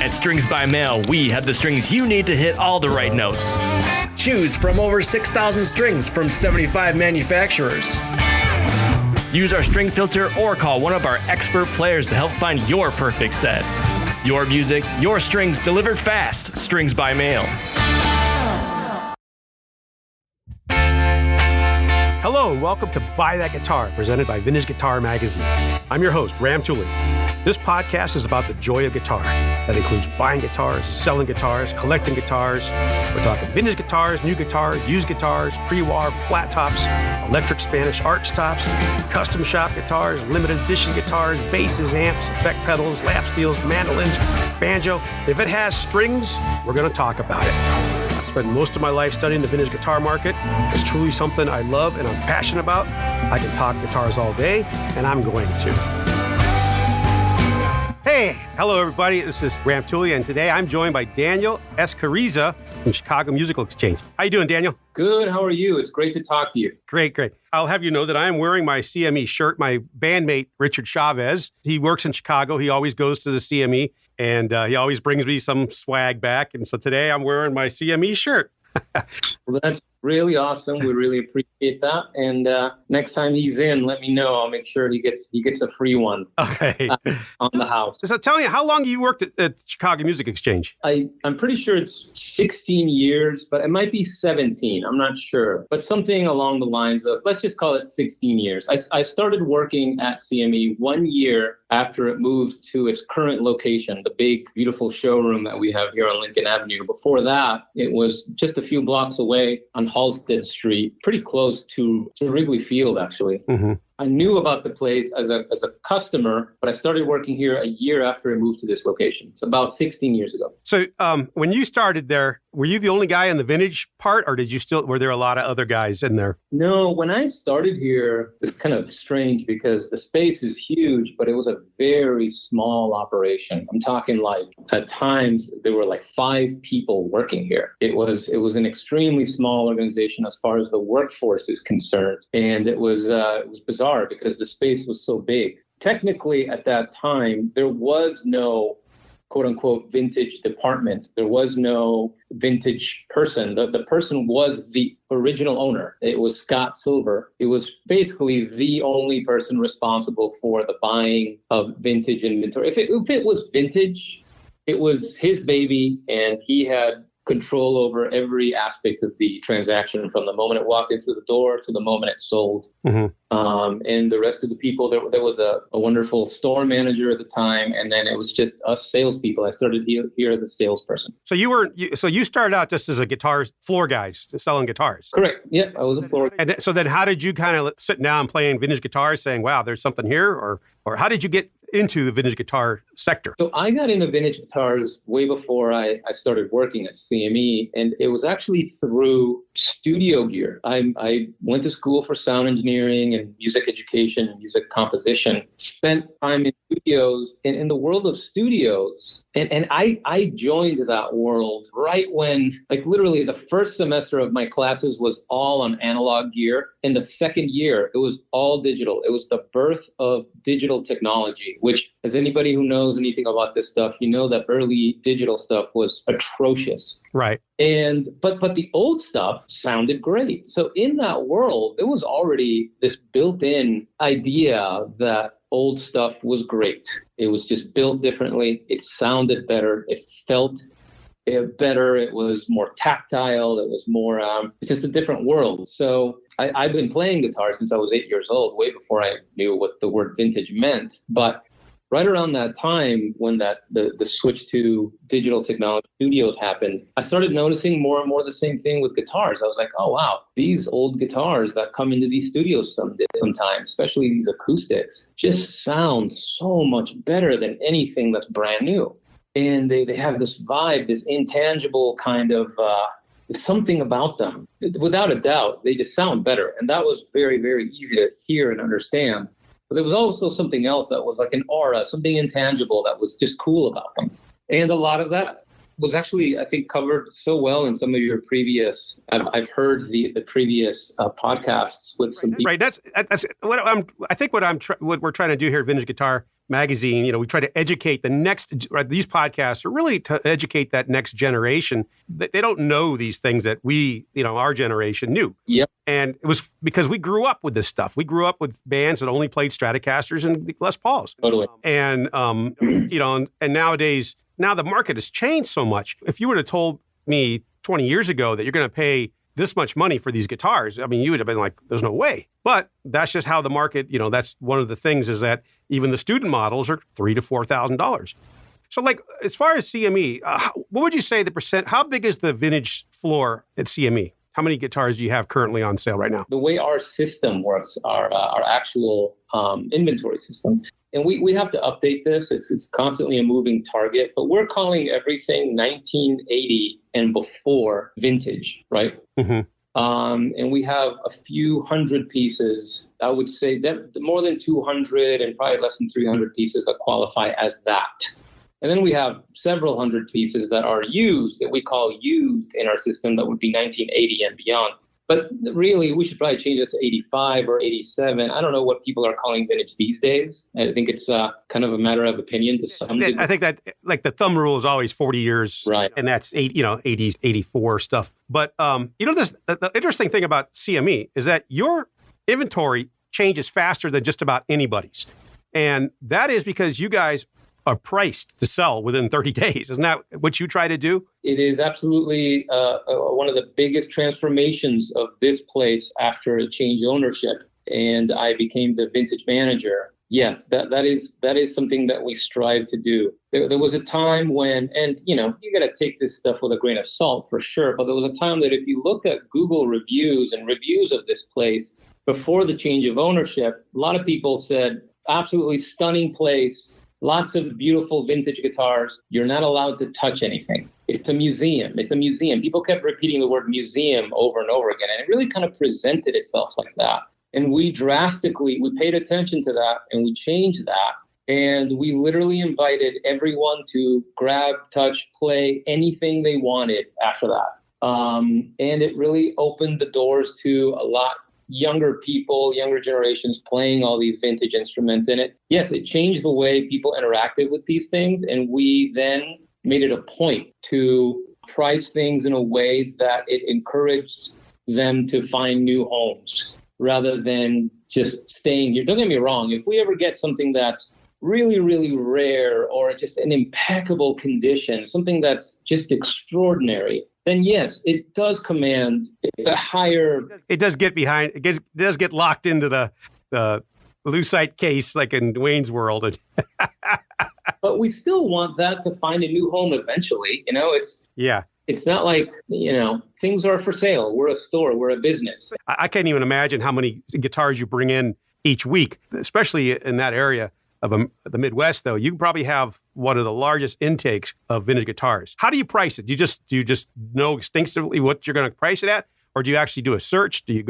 At Strings by Mail, we have the strings you need to hit all the right notes. Choose from over 6,000 strings from 75 manufacturers. Use our string filter or call one of our expert players to help find your perfect set. Your music, your strings delivered fast. Strings by Mail. Hello and welcome to Buy That Guitar, presented by Vintage Guitar Magazine. I'm your host, Ram Tuli. This podcast is about the joy of guitar. That includes buying guitars, selling guitars, collecting guitars. We're talking vintage guitars, new guitars, used guitars, pre-war, flat tops, electric Spanish arch tops, custom shop guitars, limited edition guitars, basses, amps, effect pedals, lap steels, mandolins, banjo. If it has strings, we're going to talk about it. I've spent most of my life studying the vintage guitar market. It's truly something I love and I'm passionate about. I can talk guitars all day, and I'm going to. Hey, hello everybody. This is Ram Tuli, and today I'm joined by Daniel Escauriza from Chicago Musical Exchange. How you doing, Daniel? Good. How are you? It's great to talk to you. Great. I'll have you know that I am wearing my CME shirt. My bandmate, Richard Chavez, he works in Chicago. He always goes to the CME, and he always brings me some swag back. And so today I'm wearing my CME shirt. Well, that's really awesome. We really appreciate that. And next time he's in, let me know. I'll make sure he gets a free one. Okay. On the house. So tell me, how long you worked at Chicago Music Exchange? I'm pretty sure it's 16 years, but it might be 17. I'm not sure. But something along the lines of, let's just call it 16 years. I started working at CME 1 year after it moved to its current location, the big, beautiful showroom that we have here on Lincoln Avenue. Before that, it was just a few blocks away on Halsted Street, pretty close to Wrigley Field, actually. Mm-hmm. I knew about the place as a customer, but I started working here a year after I moved to this location. It's about 16 years ago. So when you started there, were you the only guy in the vintage part, or were there a lot of other guys in there? No, when I started here, it's kind of strange because the space is huge, but it was a very small operation. I'm talking like at times there were like 5 people working here. It was an extremely small organization as far as the workforce is concerned, and it was bizarre because the space was so big. Technically, at that time, there was no quote-unquote vintage department. There was no vintage person. The person was the original owner. It was Scott Silver. It was basically the only person responsible for the buying of vintage inventory. If it was vintage, it was his baby, and he had control over every aspect of the transaction from the moment it walked in through the door to the moment it sold. Mm-hmm. And the rest of the people, there was a wonderful store manager at the time, and then it was just us salespeople. I started here as a salesperson. So you started out just as a guitar floor guy selling guitars. Correct. Yeah, I was a floor guy. And so then how did you kind of sit down playing vintage guitars saying, wow, there's something here? Or how did you get into the vintage guitar sector? So I got into vintage guitars way before I started working at CME, and it was actually through studio gear. I went to school for sound engineering and music education and music composition, spent time in studios, and in the world of studios, and I joined that world right when, like literally the first semester of my classes was all on analog gear. In the second year, it was all digital. It was the birth of digital technology, which, as anybody who knows anything about this stuff, you know that early digital stuff was atrocious. Right. But the old stuff sounded great. So in that world, there was already this built-in idea that old stuff was great. It was just built differently. It sounded better. It felt better. It was more tactile. It was more, it's just a different world. So I've been playing guitar since I was 8 years old, way before I knew what the word vintage meant. But right around that time, when the switch to digital technology studios happened, I started noticing more and more the same thing with guitars. I was like, oh, wow, these old guitars that come into these studios sometimes, especially these acoustics, just sound so much better than anything that's brand new. And they have this vibe, this intangible kind of something about them. Without a doubt, they just sound better. And that was very, very easy to hear and understand. But there was also something else that was like an aura, something intangible that was just cool about them. And a lot of that was actually, I think, covered so well in some of your previous, I've heard the previous podcasts with some people. Right. That's what we're trying to do here at Vintage Guitar magazine, we try to educate these podcasts are really to educate that next generation. They don't know these things that we, our generation knew. Yep. And it was because we grew up with this stuff. We grew up with bands that only played Stratocasters and Les Pauls. Totally. And, and nowadays, now the market has changed so much. If you would have told me 20 years ago that you're going to pay this much money for these guitars, I mean, you would have been like, there's no way. But that's just how the market, that's one of the things is that even the student models are $3,000 to $4,000. So like, as far as CME, what would you say the percent, how big is the vintage floor at CME? How many guitars do you have currently on sale right now? The way our system works, our actual inventory system, and we have to update this. It's constantly a moving target, but we're calling everything 1980 and before vintage, right? Mm-hmm. And we have a few hundred pieces. I would say that more than 200 and probably less than 300 pieces that qualify as that. And then we have several hundred pieces that are used, that we call used in our system, that would be 1980 and beyond. But really, we should probably change it to 85 or 87. I don't know what people are calling vintage these days. I think it's kind of a matter of opinion to some degree. I think that like the thumb rule is always 40 years, right? And that's 80s, 84 stuff. But the interesting thing about CME is that your inventory changes faster than just about anybody's, and that is because you guys are priced to sell within 30 days. Isn't that what you try to do? It is absolutely one of the biggest transformations of this place after a change ownership, and I became the vintage manager. Yes, that is something that we strive to do. There was a time when, and you got to take this stuff with a grain of salt for sure, but there was a time that if you look at Google reviews and reviews of this place before the change of ownership, a lot of people said, absolutely stunning place, lots of beautiful vintage guitars. You're not allowed to touch anything. It's a museum. It's a museum. People kept repeating the word museum over and over again, and it really kind of presented itself like that. And we paid attention to that, and we changed that. And we literally invited everyone to grab, touch, play anything they wanted after that. And it really opened the doors to a lot younger people, younger generations playing all these vintage instruments. And it changed the way people interacted with these things. And we then made it a point to price things in a way that it encouraged them to find new homes rather than just staying here. Don't get me wrong. If we ever get something that's really, really rare or just an impeccable condition, something that's just extraordinary, then yes, it does command a higher... It does get behind, it does get locked into the lucite case like in Wayne's World. But we still want that to find a new home eventually. It's not like, things are for sale. We're a store, we're a business. I can't even imagine how many guitars you bring in each week, especially in that area of the Midwest, though. You probably have one of the largest intakes of vintage guitars. How do you price it? Do you just know instinctively what you're going to price it at? Or do you actually do a search? Do you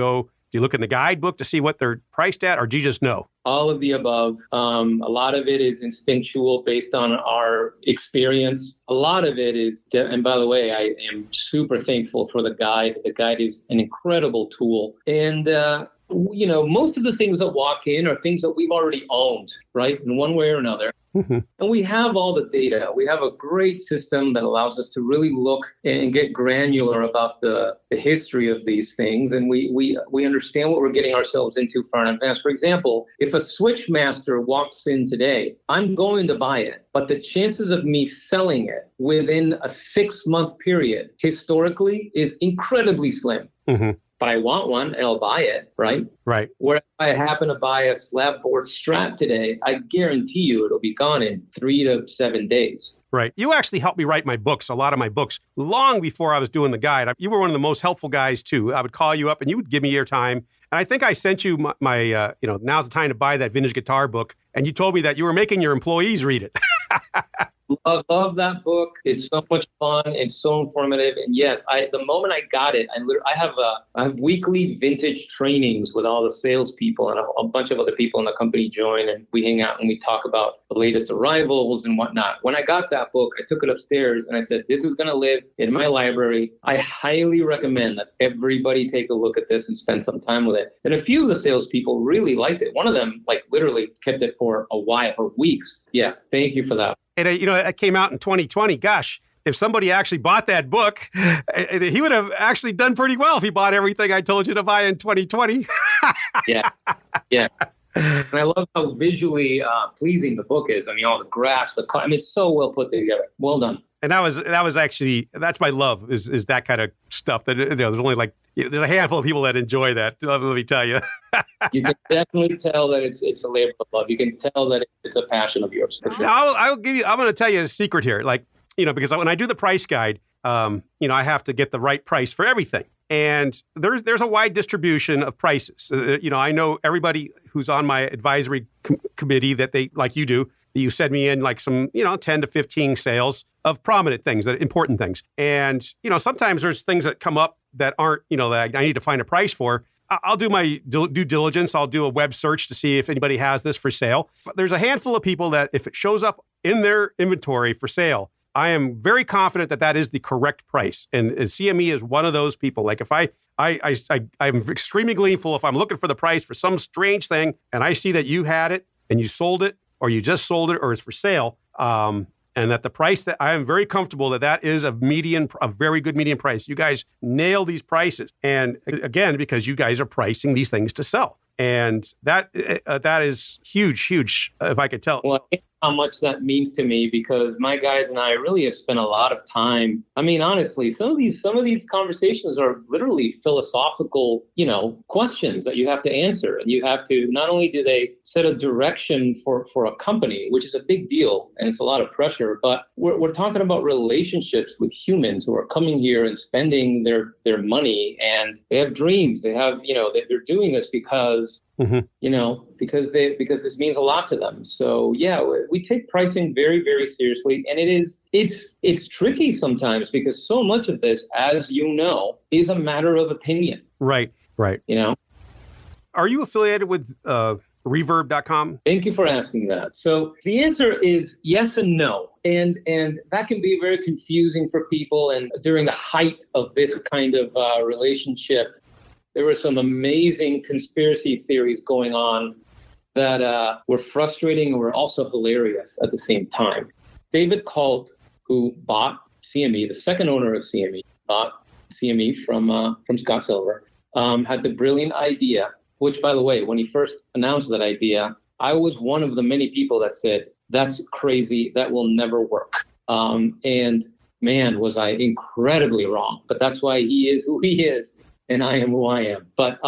look in the guidebook to see what they're priced at? Or do you just know? All of the above. A lot of it is instinctual based on our experience. A lot of it is, and by the way, I am super thankful for the guide. The guide is an incredible tool. And, most of the things that walk in are things that we've already owned, right? In one way or another. Mm-hmm. And we have all the data. We have a great system that allows us to really look and get granular about the history of these things. And we understand what we're getting ourselves into far in advance. For example, if a Switchmaster walks in today, I'm going to buy it. But the chances of me selling it within a 6-month period historically is incredibly slim. Mm-hmm. But I want one and I'll buy it, right? Right. Where if I happen to buy a slab board Strat today, I guarantee you it'll be gone in 3 to 7 days. Right. You actually helped me write my books, a lot of my books, long before I was doing the guide. You were one of the most helpful guys, too. I would call you up and you would give me your time. And I think I sent you my now's the time to buy that vintage guitar book. And you told me that you were making your employees read it. Love that book. It's so much fun. It's so informative. And yes, the moment I got it, I have weekly vintage trainings with all the salespeople, and a bunch of other people in the company join, and we hang out and we talk about the latest arrivals and whatnot. When I got that book, I took it upstairs and I said, this is going to live in my library. I highly recommend that everybody take a look at this and spend some time with it. And a few of the salespeople really liked it. One of them literally kept it for a while, for weeks. Yeah, thank you for that. And, it came out in 2020. Gosh, if somebody actually bought that book, he would have actually done pretty well if he bought everything I told you to buy in 2020. Yeah. And I love how visually pleasing the book is. I mean, all the graphs, it's so well put together. Well done. And that's my love is that kind of stuff. That there's only there's a handful of people that enjoy that. Let me tell you. You can definitely tell that it's a labor of love. You can tell that it's a passion of yours. For sure. Now, I'm going to tell you a secret here. Because when I do the price guide, I have to get the right price for everything. And there's a wide distribution of prices. I know everybody who's on my advisory committee that they, like you do, you send me in some, 10 to 15 sales of prominent things, that important things. And, sometimes there's things that come up that aren't, that I need to find a price for. I'll do my due diligence. I'll do a web search to see if anybody has this for sale. There's a handful of people that if it shows up in their inventory for sale, I am very confident that is the correct price. And CME is one of those people. If I'm extremely gleeful if I'm looking for the price for some strange thing and I see that you had it and you sold it or you just sold it or it's for sale, and that the price that I am very comfortable that is a very good median price. You guys nail these prices. And again, because you guys are pricing these things to sell. And that is huge, if I could tell. Well, how much that means to me, because my guys and I really have spent a lot of time. I mean, honestly, some of these conversations are literally philosophical, questions that you have to answer. And you have to, not only do they set a direction for a company, which is a big deal and it's a lot of pressure, but we're talking about relationships with humans who are coming here and spending their money, and they have dreams. They have, they're doing this because because this means a lot to them. So yeah, we take pricing very, very seriously, and it's tricky sometimes because so much of this, as you know, is a matter of opinion. Right. Are you affiliated with Reverb.com? Thank you for asking that. So the answer is yes and no. And that can be very confusing for people. And during the height of this kind of relationship, there were some amazing conspiracy theories going on that were frustrating and were also hilarious at the same time. David Colt, who bought CME, the second owner of CME, bought CME from Scott Silver, had the brilliant idea, which, by the way, when he first announced that idea, I was one of the many people that said, that's crazy, that will never work. And man, was I incredibly wrong. But that's why he is who he is. And I am who I am. But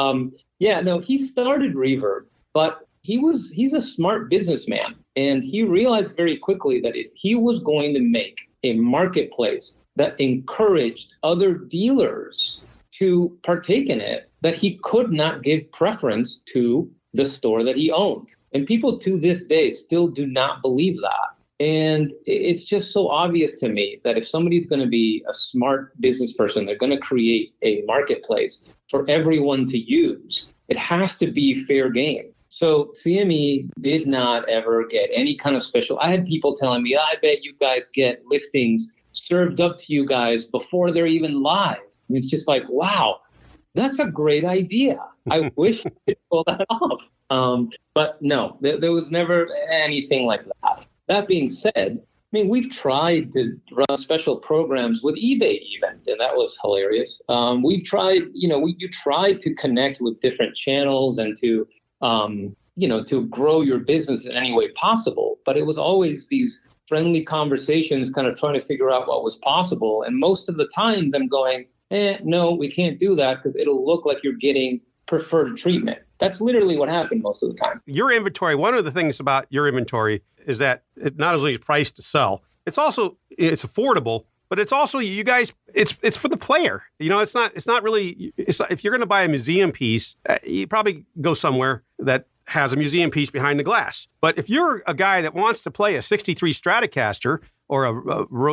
he started Reverb, but he's a smart businessman. And he realized very quickly that if he was going to make a marketplace that encouraged other dealers to partake in it, that he could not give preference to the store that he owned. And people to this day still do not believe that. And it's just so obvious to me that if somebody's going to be a smart business person, they're going to create a marketplace for everyone to use. It has to be fair game. So CME did not ever get any kind of special. I had people telling me, I bet you guys get listings served up to you guys before they're even live. And it's just like, wow, that's a great idea. I wish I could pull that off. But no, there was never anything like that. That being said, we've tried to run special programs with eBay even, and that was hilarious. We've tried, you tried to connect with different channels and to, to grow your business in any way possible. But it was always these friendly conversations kind of trying to figure out what was possible. And most of the time them going, no, we can't do that because it'll look like you're getting preferred treatment. That's literally what happened most of the time. Your inventory, one of the things about your inventory is that it not only is priced to sell, it's affordable, but it's also, you guys, it's for the player. It's not really, if you're going to buy a museum piece, you probably go somewhere that has a museum piece behind the glass. But if you're a guy that wants to play a 63 Stratocaster or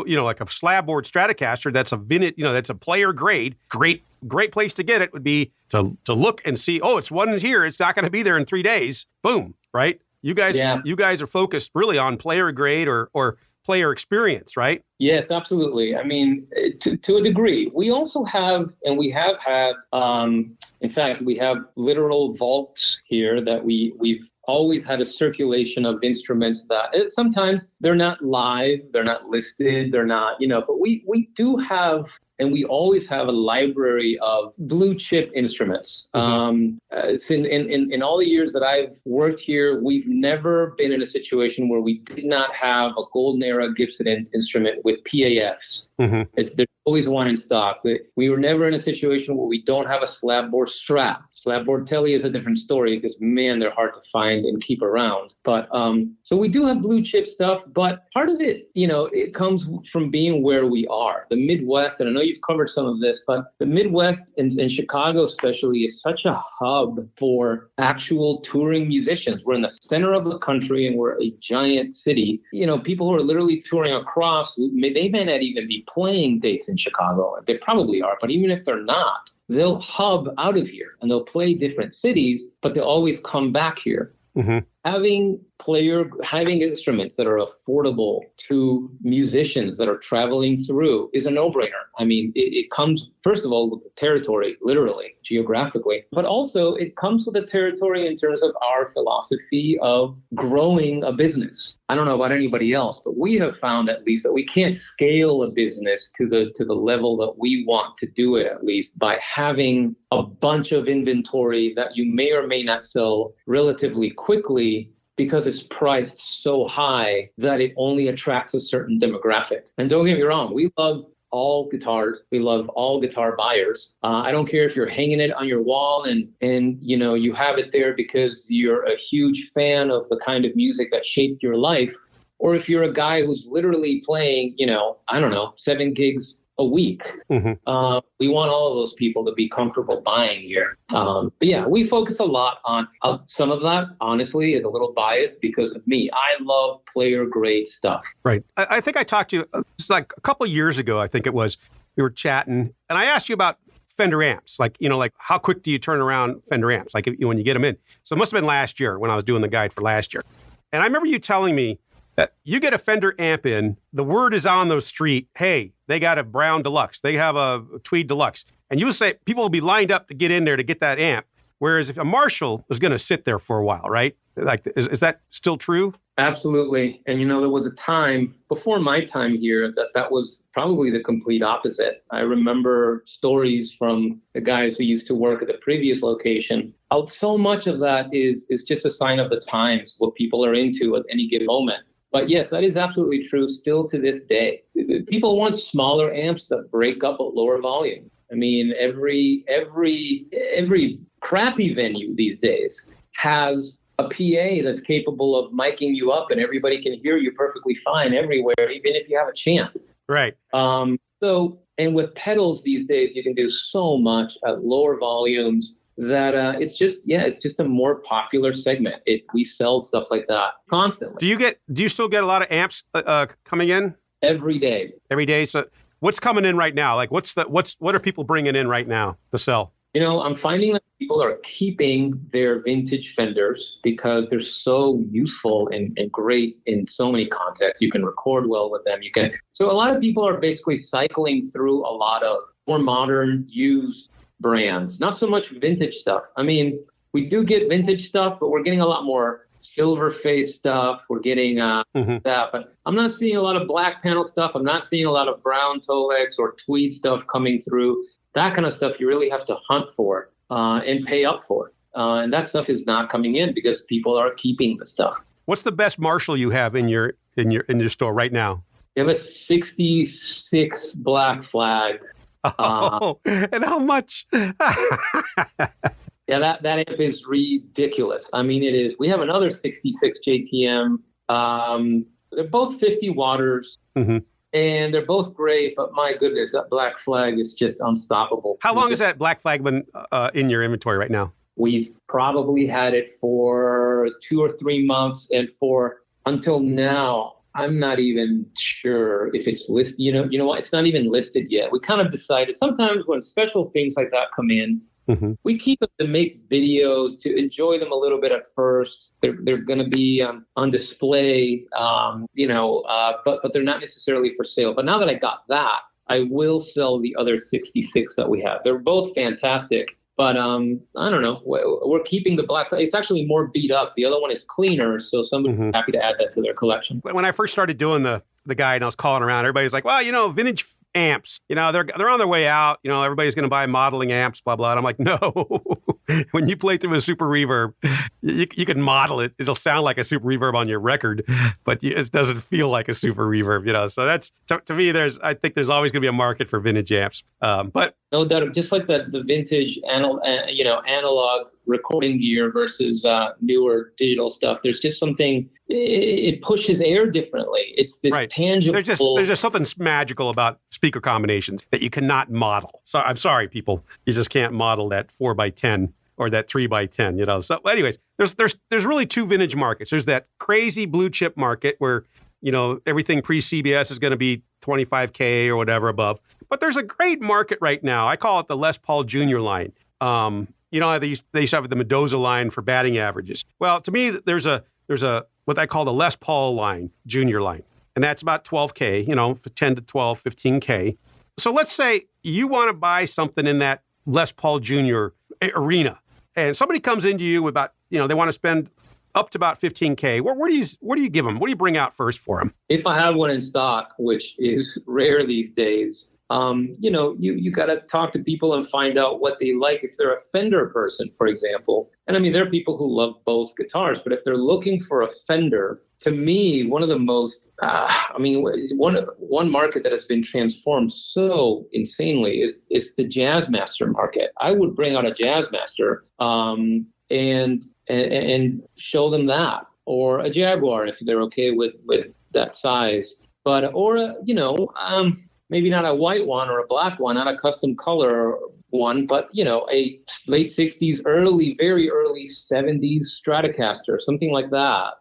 like a slab board Stratocaster that's a vintage, that's a player grade, great place to get it would be to look and see, oh, it's one here. It's not going to be there in 3 days. Boom. Right. You guys are focused really on player grade or player experience, right? Yes, absolutely. I mean, to a degree. We also have, and we have had, in fact, we have literal vaults here that we've always had a circulation of instruments that sometimes they're not live, they're not listed, they're not, but we do have, and we always have a library of blue chip instruments. In all the years that I've worked here, we've never been in a situation where we did not have a golden era Gibson instrument with PAFs. There's always one in stock. We were never in a situation where we don't have a slab board Strat. Slab board Telly is a different story because, man, they're hard to find and keep around. But so we do have blue chip stuff, but part of it, it comes from being where we are. The Midwest, and I know you've covered some of this, but the Midwest and Chicago especially is such a hub for actual touring musicians. We're in the center of the country and we're a giant city. People who are literally touring across, they may not even be playing dates in Chicago. They probably are, but even if they're not, they'll hub out of here and they'll play different cities, but they'll always come back here. Having instruments that are affordable to musicians that are traveling through is a no-brainer. I mean, it comes, first of all, with the territory, literally, geographically, but also it comes with the territory in terms of our philosophy of growing a business. I don't know about anybody else, but we have found at least that we can't scale a business to the level that we want to do it, at least by having a bunch of inventory that you may or may not sell relatively quickly because it's priced so high that it only attracts a certain demographic. And don't get me wrong, we love all guitars. We love all guitar buyers. I don't care if you're hanging it on your wall and you have it there because you're a huge fan of the kind of music that shaped your life, or if you're a guy who's literally playing, 7 gigs a week. We want all of those people to be comfortable buying here. But yeah, we focus a lot on some of that, honestly, is a little biased because of me. I love player grade stuff. Right. I think I talked to you, it's like a couple of years ago, I think it was, we were chatting and I asked you about Fender amps, like how quick do you turn around Fender amps? Like when you get them in. So it must have been last year when I was doing the guide for last year. And I remember you telling me that you get a Fender amp in, the word is on the street, hey, they got a Brown Deluxe, they have a Tweed Deluxe. And you would say people will be lined up to get in there to get that amp. Whereas if a Marshall is going to sit there for a while, right? Like, is that still true? Absolutely. And, there was a time before my time here that was probably the complete opposite. I remember stories from the guys who used to work at the previous location. So much of that is just a sign of the times, what people are into at any given moment. But yes, that is absolutely true still to this day. People want smaller amps that break up at lower volume. I mean, every crappy venue these days has a PA that's capable of miking you up and everybody can hear you perfectly fine everywhere, even if you have a champ. Right. And with pedals these days, you can do so much at lower volumes that it's just a more popular segment. We sell stuff like that constantly. Do you still get a lot of amps coming in? Every day. Every day. So what's coming in right now? Like what are people bringing in right now to sell? I'm finding that people are keeping their vintage Fenders because they're so useful and great in so many contexts. You can record well with them. So a lot of people are basically cycling through a lot of more modern used brands, not so much vintage stuff. I mean, we do get vintage stuff, but we're getting a lot more silver face stuff. We're getting that, but I'm not seeing a lot of black panel stuff. I'm not seeing a lot of brown Tolex or tweed stuff coming through. That kind of stuff you really have to hunt for and pay up for. And that stuff is not coming in because people are keeping the stuff. What's the best Marshall you have in your store right now? You have a 66 Black Flag. And how much? Yeah, that amp is ridiculous. I mean, it is. We have another 66 JTM. They're both 50 watters, and they're both great. But my goodness, that Black Flag is just unstoppable. How long has that Black Flag been in your inventory right now? We've probably had it for 2 or 3 months, and until now, I'm not even sure if it's listed. You know what? It's not even listed yet. We kind of decided sometimes when special things like that come in, we keep them to make videos, to enjoy them a little bit at first. They're going to be on display, but they're not necessarily for sale. But now that I got that, I will sell the other 66 that we have. They're both fantastic. But I don't know. We're keeping the black. It's actually more beat up. The other one is cleaner, so somebody's happy to add that to their collection. When I first started doing the guide and I was calling around, everybody's like, well, vintage amps, they're on their way out. Everybody's going to buy modeling amps, blah, blah. And I'm like, no. When you play through a super reverb, you can model it. It'll sound like a super reverb on your record, but it doesn't feel like a super reverb, So that's, to me, I think there's always going to be a market for vintage amps. But no doubt, just like the vintage analog recording gear versus newer digital stuff, there's just something, it pushes air differently. It's this tangible. There's just something magical about speaker combinations that you cannot model. So I'm sorry, people, you just can't model that 4x10 or that 3x10, So anyways, there's really two vintage markets. There's that crazy blue chip market where, everything pre-CBS is going to be $25K or whatever above. But there's a great market right now. I call it the Les Paul Jr. line. They used to have the Mendoza line for batting averages. Well, to me, there's a what I call the Les Paul line, Junior line. And that's about 12K, 10 to 12, 15K. So let's say you want to buy something in that Les Paul Jr. arena. And somebody comes into you with about, they want to spend up to about 15K. What do you give them? What do you bring out first for them? If I have one in stock, which is rare these days, you got to talk to people and find out what they like. If they're a Fender person, for example, and I mean, there are people who love both guitars, but if they're looking for a Fender, to me, one of the most, one market that has been transformed so insanely is the Jazzmaster market. I would bring out a Jazzmaster, and show them that, or a Jaguar if they're okay with that size, maybe not a white one or a black one, not a custom color one, but a late 60s, very early 70s Stratocaster, something like that.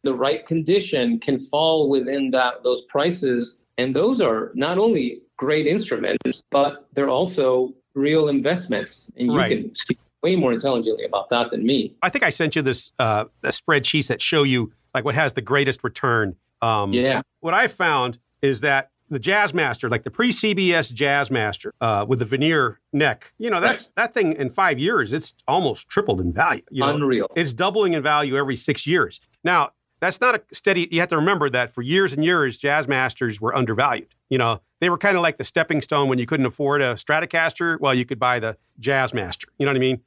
The right condition can fall within those prices, and those are not only great instruments, but they're also real investments, and you can speak way more intelligently about that than me. I think I sent you this spreadsheets that show you like what has the greatest return. What I found is that the Jazzmaster, like the pre-CBS Jazzmaster with the veneer neck, that thing in 5 years, it's almost tripled in value. Unreal. It's doubling in value every 6 years. Now, that's not a steady, you have to remember that for years and years, Jazzmasters were undervalued. They were kind of like the stepping stone when you couldn't afford a Stratocaster. Well, you could buy the Jazzmaster. You know what I mean?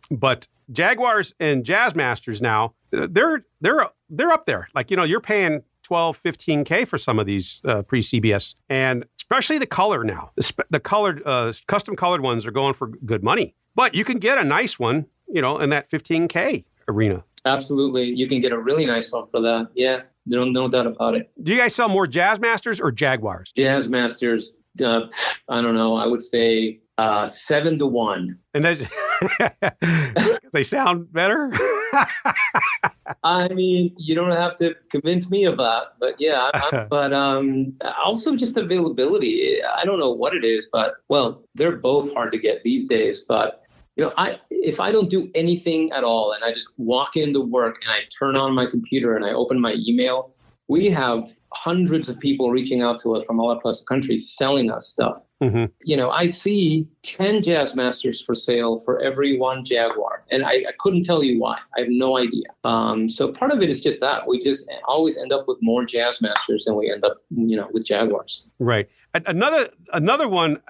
But Jaguars and Jazzmasters now, they're up there. Like, you're paying 12, 15K for some of these pre-CBS, and especially the color now. The colored, custom colored ones are going for good money. But you can get a nice one, in that 15K arena. Absolutely. You can get a really nice one for that. Yeah, no doubt about it. Do you guys sell more Jazzmasters or Jaguars? Jazzmasters, I don't know. I would say 7-1. And they sound better? I mean, you don't have to convince me of that, but yeah. But also just availability. I don't know what it is, but they're both hard to get these days. But if I don't do anything at all and I just walk into work and I turn on my computer and I open my email, we have hundreds of people reaching out to us from all across the country selling us stuff. I see 10 Jazzmasters for sale for every one Jaguar, and I couldn't tell you why. I have no idea. So part of it is just that we just always end up with more Jazzmasters than we end up, with Jaguars. Right. Another one.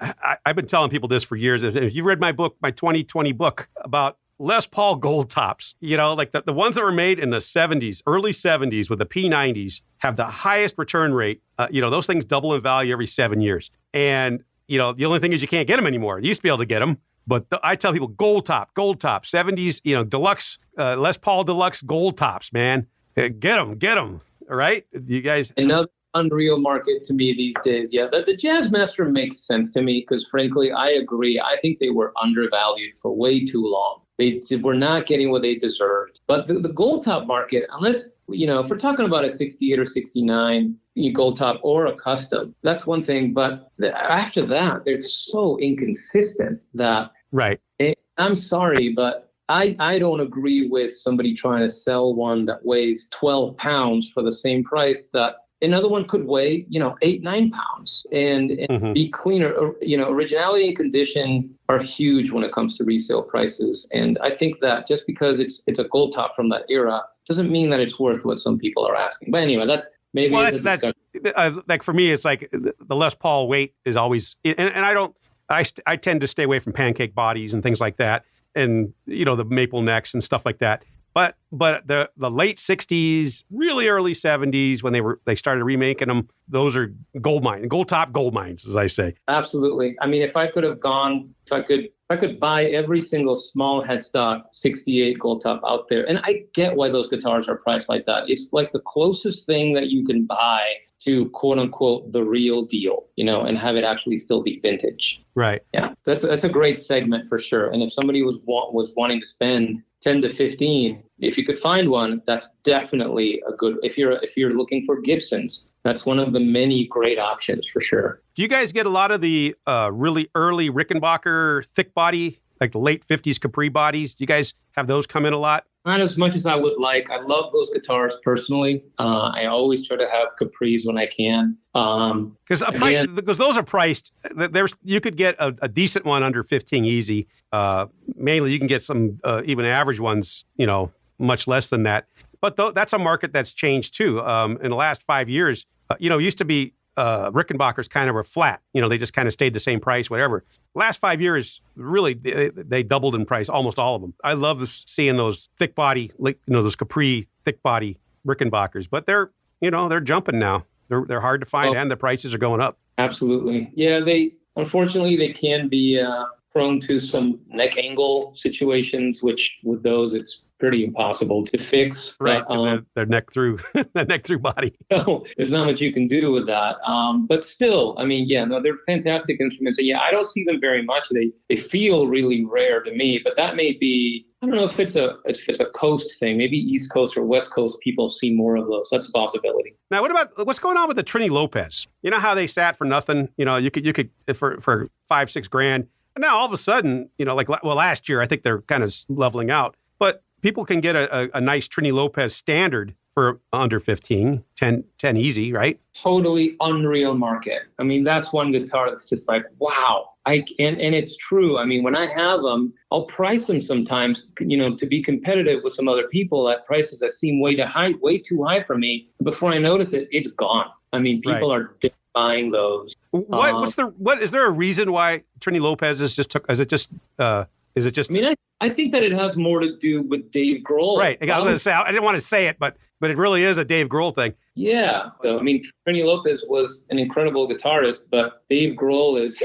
I've been telling people this for years. If you read my book, my 2020 book about Les Paul gold tops, like the ones that were made in the 70s, early 70s with the P90s have the highest return rate. Those things double in value every 7 years. And, the only thing is you can't get them anymore. You used to be able to get them. But I tell people gold top, 70s, deluxe, Les Paul deluxe gold tops, man. Get them. All right. You guys. Another unreal market to me these days. Yeah. The Jazzmaster makes sense to me because frankly, I agree. I think they were undervalued for way too long. They were not getting what they deserved. But the gold top market, unless, if we're talking about a 68 or 69 gold top or a custom, that's one thing. But after that, they're so inconsistent that right. I'm sorry, but I don't agree with somebody trying to sell one that weighs 12 pounds for the same price that another one could weigh, 8, 9 pounds and be cleaner. Originality and condition are huge when it comes to resale prices. And I think that just because it's a gold top from that era doesn't mean that it's worth what some people are asking. But anyway, that's like for me, it's like the Les Paul weight is always, and I tend to stay away from pancake bodies and things like that. And, the maple necks and stuff like that. But the late 60s, really early 70s, when they started remaking them, those are gold top gold mines, as I say. Absolutely. I mean, if I could buy every single small headstock 68 gold top out there, and I get why those guitars are priced like that. It's like the closest thing that you can buy to quote unquote the real deal, and have it actually still be vintage. Right. Yeah, that's a great segment for sure. And if somebody was wanting to spend 10 to 15, if you could find one, that's definitely a good. If you're looking for Gibsons, that's one of the many great options for sure. Do you guys get a lot of the really early Rickenbacker thick body, like the late 50s Capri bodies? Do you guys have those come in a lot? Not as much as I would like. I love those guitars personally. I always try to have Capris when I can. Because those are priced. You could get a decent one under 15 easy. Mainly, you can get some even average ones, much less than that. But that's a market that's changed too. In the last 5 years, it used to be Rickenbackers kind of were flat. They just kind of stayed the same price, whatever. Last 5 years, really, they doubled in price, almost all of them. I love seeing those thick body, those Capri thick body Rickenbackers, but they're jumping now. They're hard to find, and the prices are going up. Absolutely. Yeah, unfortunately, they can be prone to some neck angle situations, which with those, it's pretty impossible to fix. Right, because they're neck through body. So there's not much you can do with that. But still, they're fantastic instruments. And I don't see them very much. They feel really rare to me, but that may be, I don't know if it's a coast thing. Maybe East Coast or West Coast people see more of those. That's a possibility. Now, what's going on with the Trini Lopez? You know how they sat for nothing? You could for $5-6 grand. And now all of a sudden, last year, I think they're kind of leveling out. But people can get a nice Trini Lopez standard for under 15, 10 easy, right? Totally unreal market. That's one guitar that's just like, wow. And it's true. When I have them, I'll price them sometimes, to be competitive with some other people at prices that seem way too high for me. Before I notice it, it's gone. People are buying those. Is there a reason why Trini Lopez is just I think that it has more to do with Dave Grohl. Right. I was going to say, I didn't want to say it, but it really is a Dave Grohl thing. Yeah. So, Trini Lopez was an incredible guitarist, but Dave Grohl is,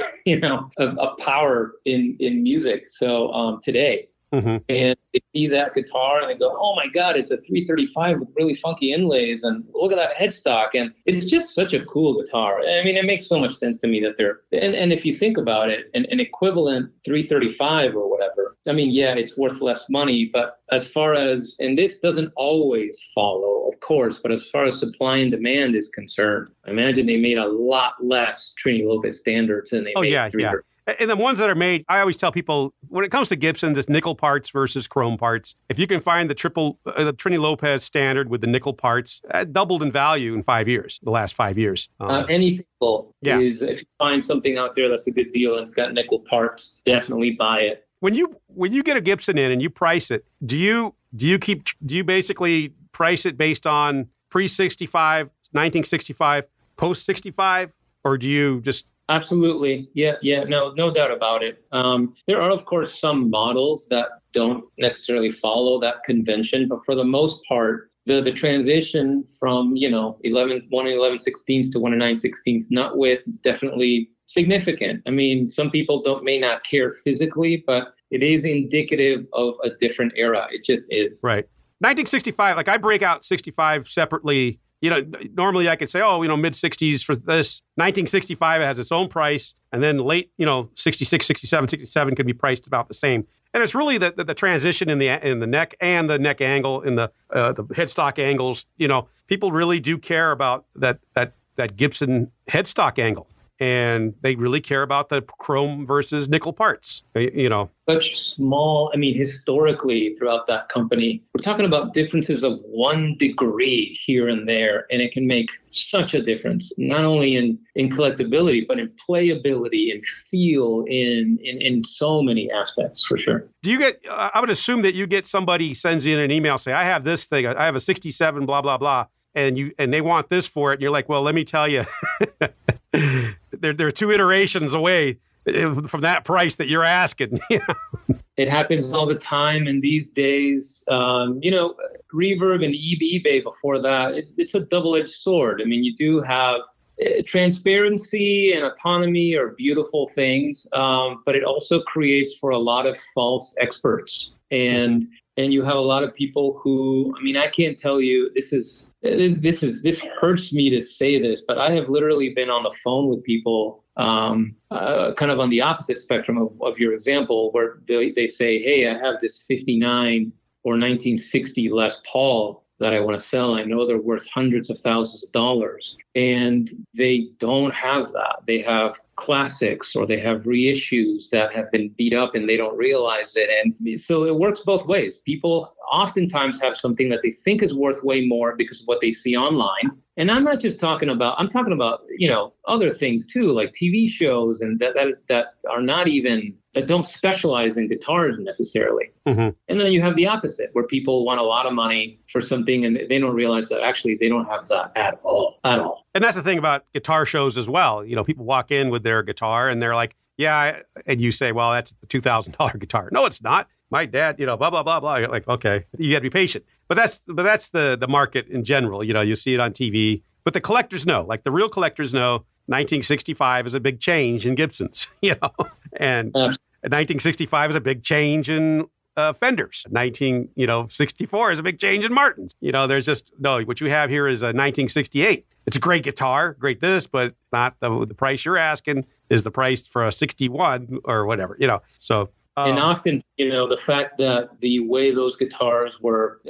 a power in music. So today, and they see that guitar and they go, oh my God, it's a 335 with really funky inlays and look at that headstock. And it's just such a cool guitar. It makes so much sense to me that and if you think about it, an equivalent 335 or whatever, it's worth less money, but as far as, and this doesn't always follow, of course, but as far as supply and demand is concerned, I imagine they made a lot less Trini Lopez standards than they made. Yeah. And the ones that are made, I always tell people, when it comes to Gibson, it's nickel parts versus chrome parts. If you can find the Trini Lopez standard with the nickel parts, doubled in value in 5 years, the last 5 years. Anything is, if you find something out there that's a good deal and it's got nickel parts, definitely buy it. When you get a Gibson in and you price it, do you basically price it based on pre-65, 1965, post-65, or do you just... Absolutely. Yeah. No doubt about it. There are, of course, some models that don't necessarily follow that convention, but for the most part, the transition from, 1 and 11/16 to 1 and 9/16 nut width is definitely significant. Some people may not care physically, but it is indicative of a different era. It just is. Right. 1965, like I break out 65 separately. Normally I could say, mid 60s for this. 1965 has its own price. And then late, 66, 67, 67 can be priced about the same. And it's really the transition in the neck and the neck angle in the headstock angles. People really do care about that Gibson headstock angle. And they really care about the chrome versus nickel parts, Such small, historically throughout that company, we're talking about differences of 1 degree here and there, and it can make such a difference, not only in collectability, but in playability and feel in so many aspects, for sure. Do you get, I would assume that you get somebody sends you in an email, say, I have this thing, I have a 67, blah, blah, blah, and they want this for it, and you're like, well, let me tell you, they're 2 iterations away from that price that you're asking. It happens all the time. And these days, Reverb and eBay before that, it's a double-edged sword. You do have transparency and autonomy are beautiful things, but it also creates for a lot of false experts. And you have a lot of people who, I can't tell you, this hurts me to say this, but I have literally been on the phone with people, kind of on the opposite spectrum of your example, where they say, hey, I have this 59 or 1960 Les Paul that I want to sell. I know they're worth hundreds of thousands of dollars, and they don't have that. They have classics, or they have reissues that have been beat up and they don't realize it. And so it works both ways. People oftentimes have something that they think is worth way more because of what they see online. And I'm talking about, other things too, like TV shows and that are not even, that don't specialize in guitars necessarily. Mm-hmm. And then you have the opposite, where people want a lot of money for something and they don't realize that actually they don't have that at all. And that's the thing about guitar shows as well. People walk in with their guitar and they're like, yeah, and you say, well, that's the $2,000 guitar. No, it's not. My dad, blah, blah, blah, blah. You're like, okay, you got to be patient. But that's the market in general. You see it on TV. But the collectors know, like the real collectors know, 1965 is a big change in Gibsons, and 1965 is a big change in Fenders. 1964 is a big change in Martins. There's just, no, what you have here is a 1968. It's a great guitar, great this, but not the price you're asking is the price for a 61 or whatever, so. And often, the fact that the way those guitars were,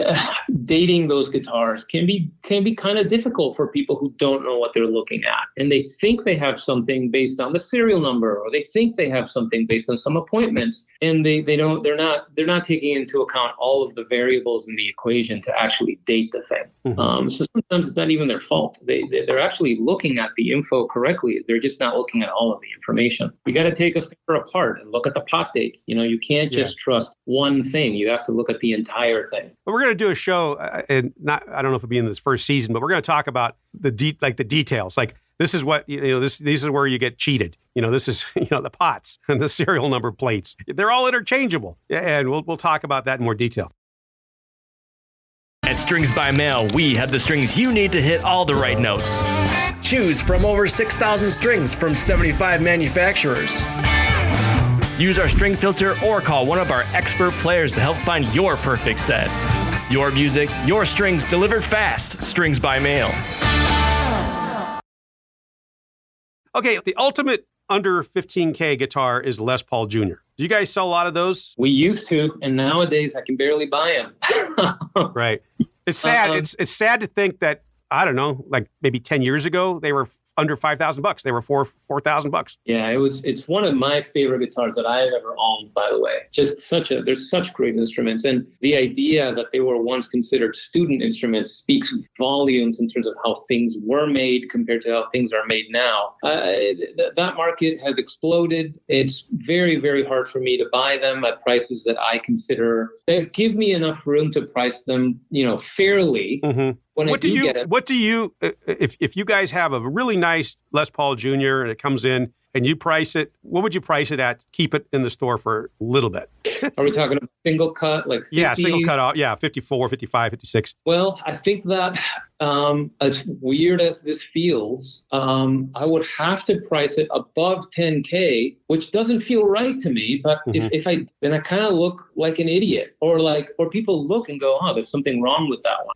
dating those guitars can be kind of difficult for people who don't know what they're looking at. And they think they have something based on the serial number, or they think they have something based on some appointments. And they're not taking into account all of the variables in the equation to actually date the thing. Mm-hmm. So sometimes it's not even their fault. They're actually looking at the info correctly. They're just not looking at all of the information. You got to take a finger apart and look at the pot dates. You can't just trust one thing. You have to look at the entire thing. But we're going to do a show, and I don't know if it'll be in this first season, but we're going to talk about the details. Like, this is what, this is where you get cheated. This is, the pots and the serial number plates. They're all interchangeable. And we'll talk about that in more detail. At Strings by Mail, we have the strings you need to hit all the right notes. Choose from over 6,000 strings from 75 manufacturers. Use our string filter or call one of our expert players to help find your perfect set. Your music, your strings delivered fast. Strings by Mail. Okay, the ultimate under 15K guitar is Les Paul Jr. Do you guys sell a lot of those? We used to, and nowadays I can barely buy them. Right. It's sad. It's sad to think that, I don't know, like maybe 10 years ago, they were under $5,000. They were $4,000. Yeah, it's one of my favorite guitars that I've ever owned, by the way. There's such great instruments. And the idea that they were once considered student instruments speaks volumes in terms of how things were made compared to how things are made now. That market has exploded. It's very, very hard for me to buy them at prices that I consider that give me enough room to price them, fairly. Mm-hmm. What do you, if you guys have a really nice Les Paul Jr. and it comes in and you price it, what would you price it at? Keep it in the store for a little bit. Are we talking about single cut? Like 50? Yeah, single cut off. Yeah, 54, 55, 56. Well, I think that as weird as this feels, I would have to price it above 10K, which doesn't feel right to me. But mm-hmm. Then I kind of look like an idiot, or people look and go, oh, there's something wrong with that one,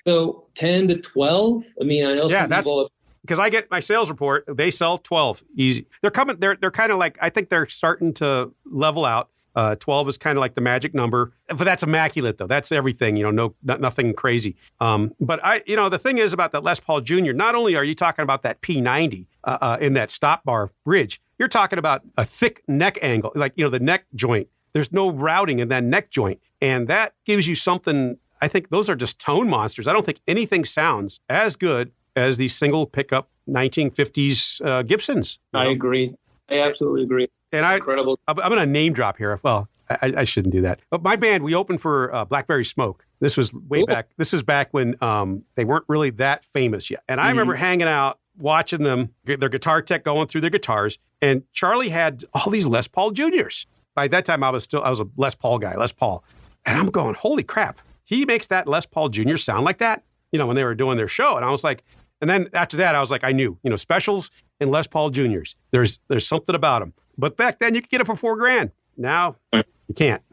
So 10 to 12. I know some people. Because I get my sales report, they sell 12 easy. They're coming. They're kind of like, I think they're starting to level out. 12 is kind of like the magic number, but that's immaculate though. That's everything, nothing crazy. But the thing is about the Les Paul Jr., not only are you talking about that P90 in that stop bar bridge, you're talking about a thick neck angle, like, the neck joint. There's no routing in that neck joint. And that gives you something. I think those are just tone monsters. I don't think anything sounds as good as these single pickup 1950s Gibsons. I agree. I absolutely agree. And incredible. I'm going to name drop here. Well, I shouldn't do that. But my band, we opened for Blackberry Smoke. This was way back. This is back when they weren't really that famous yet. And I remember hanging out, watching them, their guitar tech going through their guitars. And Charlie had all these Les Paul Juniors. By that time, I was a Les Paul guy, Les Paul. And I'm going, holy crap. He makes that Les Paul Jr. sound like that, when they were doing their show. And I was like, and then after that, I was like, I knew, specials and Les Paul Juniors. There's something about them. But back then, you could get it for $4,000. Now, you can't.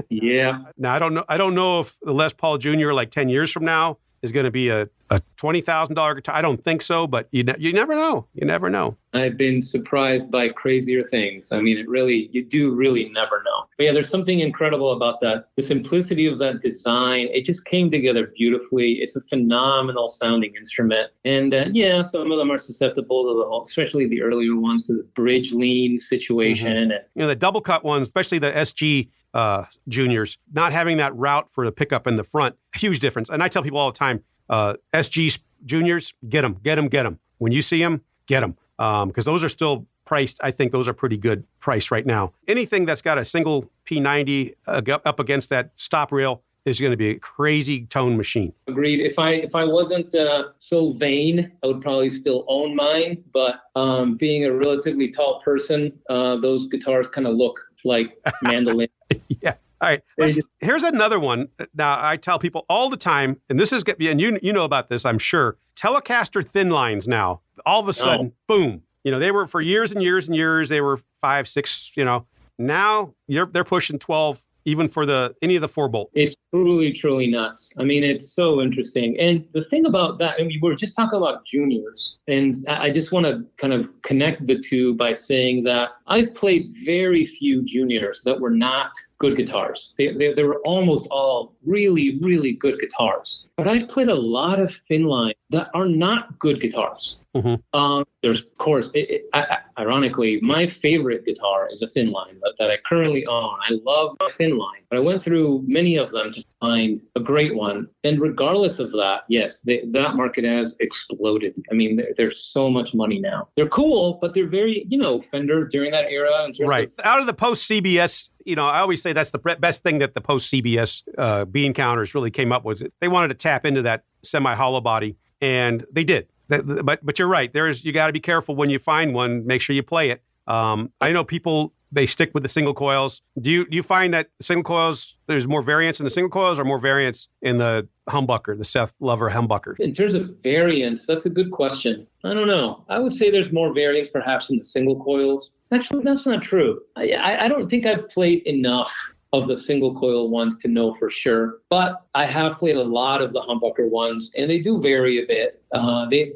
Yeah. Now, I don't know if the Les Paul Jr., like 10 years from now, is going to be a $20,000 guitar. I don't think so, but you never know. You never know. I've been surprised by crazier things. I mean, you do really never know. But yeah, there's something incredible about that. The simplicity of that design, it just came together beautifully. It's a phenomenal sounding instrument. And some of them are susceptible to the whole, especially the earlier ones, to the bridge lean situation. The double cut ones, especially the SG Juniors, not having that route for the pickup in the front, huge difference. And I tell people all the time, SG Juniors, get them. When you see them, get them. Because those are still priced. I think those are pretty good price right now. Anything that's got a single P90 up against that stop rail is going to be a crazy tone machine. Agreed. If I wasn't so vain, I would probably still own mine. But being a relatively tall person, those guitars kind of look like mandolin. Yeah. All right. Here's another one. Now, I tell people all the time, and this is, and you know about this, I'm sure. Telecaster thin lines now, all of a sudden, boom. They were for years and years and years, they were 5, 6, Now they're pushing 12, even for any of the 4-bolt. It's truly, truly nuts. I mean, it's so interesting. And the thing about that, we were just talking about juniors, and I just want to kind of connect the two by saying that I've played very few juniors that were not good guitars. They were almost all really, really good guitars. But I've played a lot of thin line that are not good guitars. There's, of course, ironically, my favorite guitar is a thin line that I currently own. I love my thin line, but I went through many of them to find a great one. And regardless of that, yes, that market has exploded. I mean, there's so much money now. They're cool, but they're very, Fender during that era. Right. Out of the post-CBS, I always say that's the best thing that the post-CBS bean counters really came up with. They wanted to tap into that semi-hollow body, and they did. But you're right. You got to be careful when you find one. Make sure you play it. I know people, they stick with the single coils. Do you find that single coils, there's more variance in the single coils or more variance in the humbucker, the Seth Lover humbucker? In terms of variance, that's a good question. I don't know. I would say there's more variance perhaps in the single coils. Actually, that's not true. I don't think I've played enough of the single coil ones to know for sure, but I have played a lot of the humbucker ones, and they do vary a bit.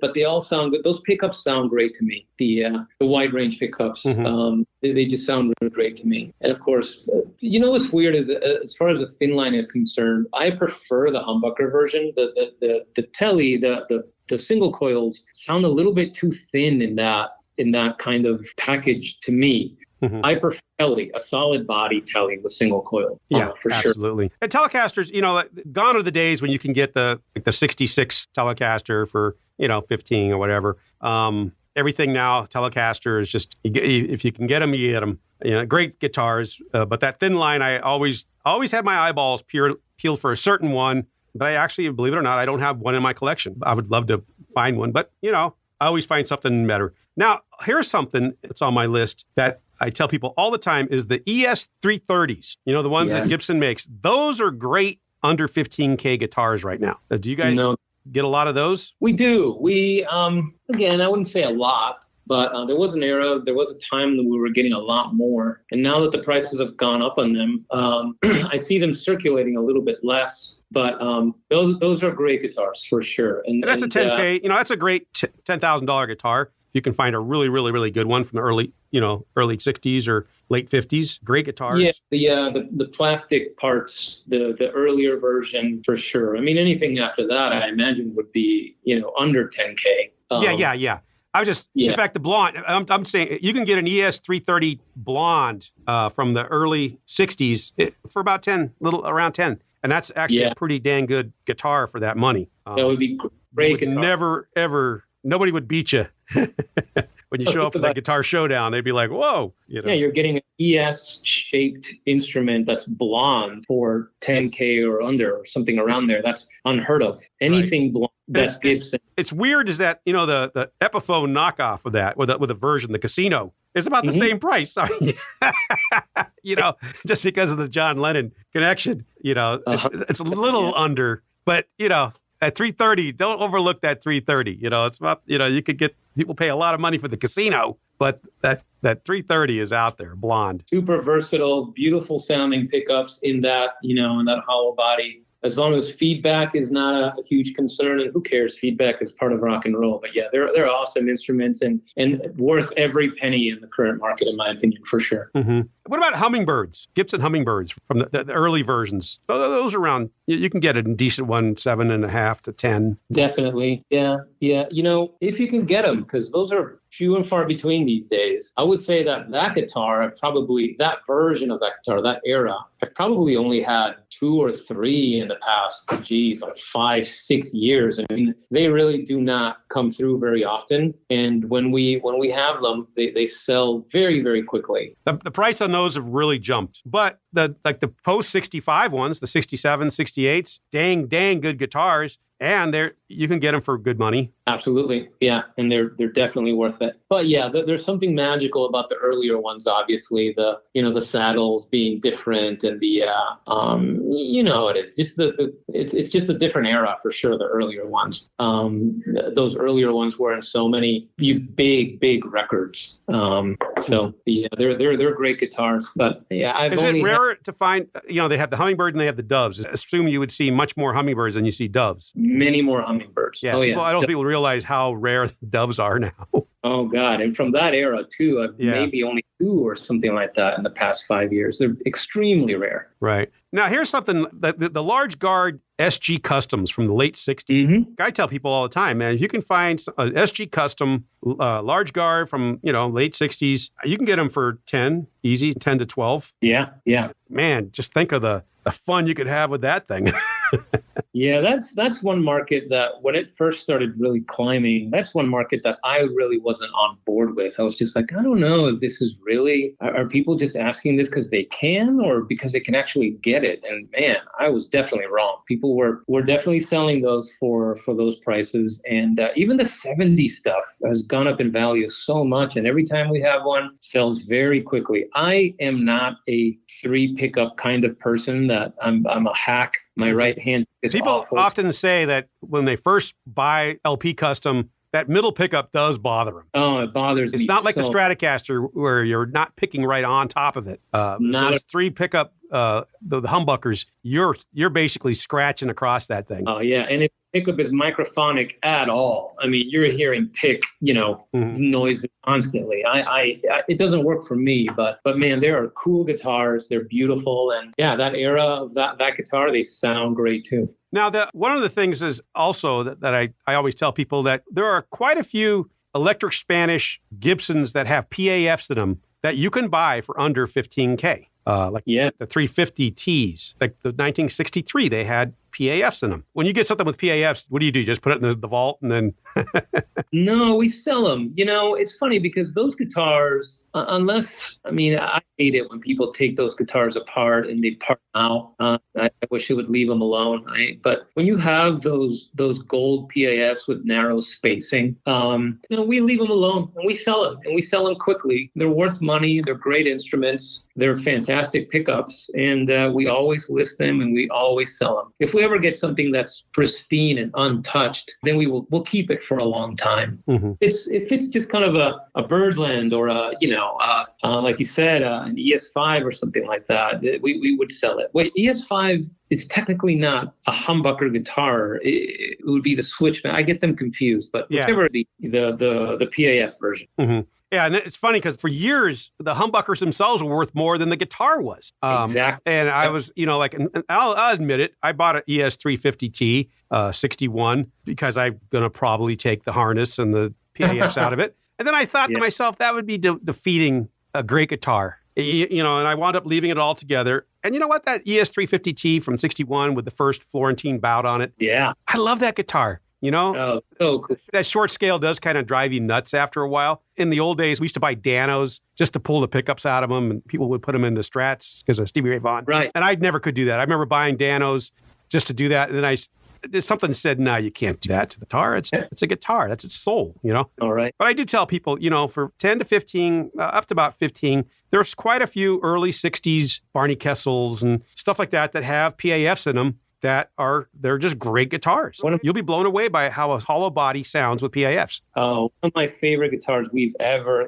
But they all sound good. Those pickups sound great to me. The wide range pickups, they just sound really great to me. And of course, what's weird is as far as the thin line is concerned, I prefer the humbucker version. The telly, the single coils sound a little bit too thin in that kind of package to me. I prefer telly, a solid body telly with single coil. Yeah, for absolutely. sure. And Telecasters, gone are the days when you can get the 66 Telecaster for, 15 or whatever. Everything now, Telecaster is just, if you can get them, you get them. Great guitars. But that thin line, I always had my eyeballs peeled for a certain one. But I actually, believe it or not, I don't have one in my collection. I would love to find one, but, I always find something better. Now, here's something that's on my list that I tell people all the time is the ES330s, the ones that Gibson makes. Those are great under 15K guitars right now. Do you guys get a lot of those? We do. We, again, I wouldn't say a lot, but there was a time that we were getting a lot more. And now that the prices have gone up on them, I see them circulating a little bit less. But those are great guitars for sure. And that's a 10K. That's a great $10,000 guitar. you can find a really, really, really good one from the early 60s or late 50s. Great guitars. Yeah, the plastic parts, the earlier version for sure. I mean, anything after that, I imagine would be, under 10K. Yeah. In fact, the blonde, I'm saying you can get an ES 330 blonde from the early 60s for about around 10. And that's actually a pretty dang good guitar for that money. That would be great guitar. Never, ever, nobody would beat you. When you show up for that Guitar Showdown, they'd be like, whoa. Yeah, you're getting an ES-shaped instrument that's blonde for 10K or under or something around there. That's unheard of. Anything blonde. That's Gibson. It's weird is that, the Epiphone knockoff of that with a version, the Casino, is about the same price. I mean, just because of the John Lennon connection, it's a little under, but, at 330, don't overlook that 330. It's about, you could get, people pay a lot of money for the Casino, but that 330 is out there, blonde. Super versatile, beautiful sounding pickups in that, in that hollow body. As long as feedback is not a huge concern, and who cares? Feedback is part of rock and roll. But yeah, they're awesome instruments and worth every penny in the current market, in my opinion, for sure. Mm-hmm. What about hummingbirds? Gibson hummingbirds from the early versions. Those around, you can get a decent one, 7.5 to 10. Definitely. Yeah. If you can get them, because those are few and far between these days. I would say that guitar, that version of that guitar, that era, I've probably only had 2 or 3 in the past, 5-6 years. I mean, they really do not come through very often. And when we have them, they sell very, very quickly. The price on those have really jumped. But the post 65 ones, the 67, 68s, dang good guitars. And you can get them for good money. Absolutely. Yeah. And they're definitely worth it. But yeah, there's something magical about the earlier ones, obviously, the saddles being different and the, it is just it's just a different era for sure. The earlier ones, those earlier ones were in so many big records. So yeah, they're great guitars, but yeah, is it rare to find, they have the hummingbird and they have the doves. Assume you would see much more hummingbirds than you see doves. Many more hummingbirds. Yeah. I don't think people realize how rare doves are now. Oh, God. And from that era, too, maybe only 2 or something like that in the past 5 years. They're extremely rare. Right. Now, here's something, the large guard SG Customs from the late 60s. Mm-hmm. I tell people all the time, man, if you can find a SG Custom large guard from, late 60s, you can get them for 10 to 12. Yeah. Man, just think of the fun you could have with that thing. Yeah, that's one market that when it first started really climbing, that's one market that I really wasn't on board with. I was just like, I don't know if this is really, are people just asking this because they can or because they can actually get it? And man, I was definitely wrong. People were definitely selling those for those prices. And even the 70 stuff has gone up in value so much. And every time we have one, sells very quickly. I am not a 3 pickup kind of person. That I'm a hack. My right hand is People awful. often say that when they first buy LP Custom, that middle pickup does bother them. Oh, it bothers me. It's not like the Stratocaster where you're not picking right on top of it. Those 3 pickup, the humbuckers, you're basically scratching across that thing. Oh, yeah. And if pickup is microphonic at all, I mean, you're hearing pick, noises constantly. It doesn't work for me, but man, there are cool guitars. They're beautiful. And yeah, that era of that guitar, they sound great too. Now, one of the things is also that I always tell people that there are quite a few electric Spanish Gibsons that have PAFs in them that you can buy for under $15K. The 350Ts, like the 1963, they had PAFs in them. When you get something with PAFs, what do? You just put it in the vault and then... No, we sell them. It's funny because those guitars, I hate it when people take those guitars apart and they part out. I wish they would leave them alone. But when you have those gold PAFs with narrow spacing, we leave them alone and we sell them, and we sell them quickly. They're worth money. They're great instruments. They're fantastic pickups, and we always list them and we always sell them. If we ever get something that's pristine and untouched, then we'll keep it for a long time. Mm-hmm. If it's just kind of a birdland or a like you said, an ES5 or something like that, we would sell it. Wait, ES5 is technically not a humbucker guitar. It would be the Switchman. I get them confused, but whichever the PAF version. Mm-hmm. Yeah, and it's funny because for years, the humbuckers themselves were worth more than the guitar was. Exactly. And I was, and I'll admit it, I bought an ES350T 61 because I'm going to probably take the harness and the PAFs out of it. And then I thought to myself, that would be defeating a great guitar. And I wound up leaving it all together. And you know what? That ES350T from 61 with the first Florentine bout on it. Yeah. I love that guitar. Oh, so cool. That short scale does kind of drive you nuts after a while. In the old days, we used to buy Danos just to pull the pickups out of them, and people would put them into Strats because of Stevie Ray Vaughan. Right. And I never could do that. I remember buying Danos just to do that, and then something said, no, you can't do that to the guitar. It's a guitar. That's its soul, All right. But I do tell people, for 10 to 15, up to about 15, there's quite a few early 60s Barney Kessels and stuff like that have PAFs in them. They're just great guitars. You'll be blown away by how a hollow body sounds with PAFs. Oh, one of my favorite guitars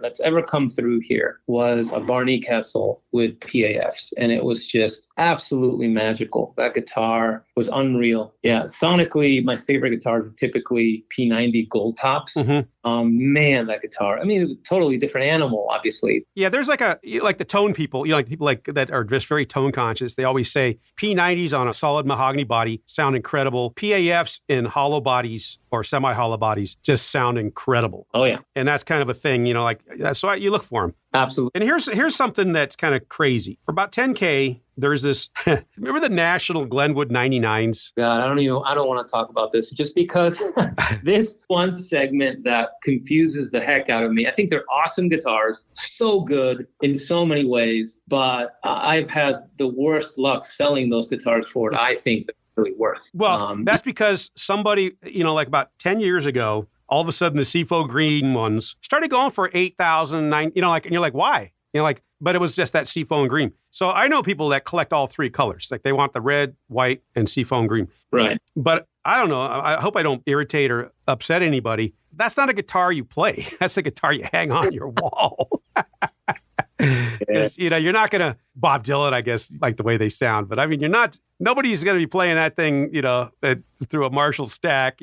that's ever come through here was a Barney Kessel with PAFs, and it was just absolutely magical. That guitar was unreal. Yeah, sonically, my favorite guitars are typically P90 gold tops. Mm-hmm. Man, that guitar. I mean, it was a totally different animal, obviously. Yeah, there's like the tone people, like people like that are just very tone conscious. They always say P90s on a solid mahogany body sound incredible. PAFs in hollow bodies or semi-hollow bodies just sound incredible. Oh, yeah. And that's kind of a thing, so you look for them. Absolutely. And here's something that's kind of crazy. For about $10K, there's this, remember the National Glenwood 99s? God, I don't want to talk about this just because this one segment that confuses the heck out of me. I think they're awesome guitars, so good in so many ways, but I've had the worst luck selling those guitars for what I think they're really worth. Well, that's because somebody, like about 10 years ago, all of a sudden the Seafo green ones started going for 8,000, and you're like, why? But it was just that seafoam green. So I know people that collect all three colors. Like they want the red, white, and seafoam green. Right. But I don't know. I hope I don't irritate or upset anybody. That's not a guitar you play. That's the guitar you hang on your wall. Because, you're not going to Bob Dylan, I guess, like the way they sound. But I mean, nobody's going to be playing that thing, through a Marshall stack,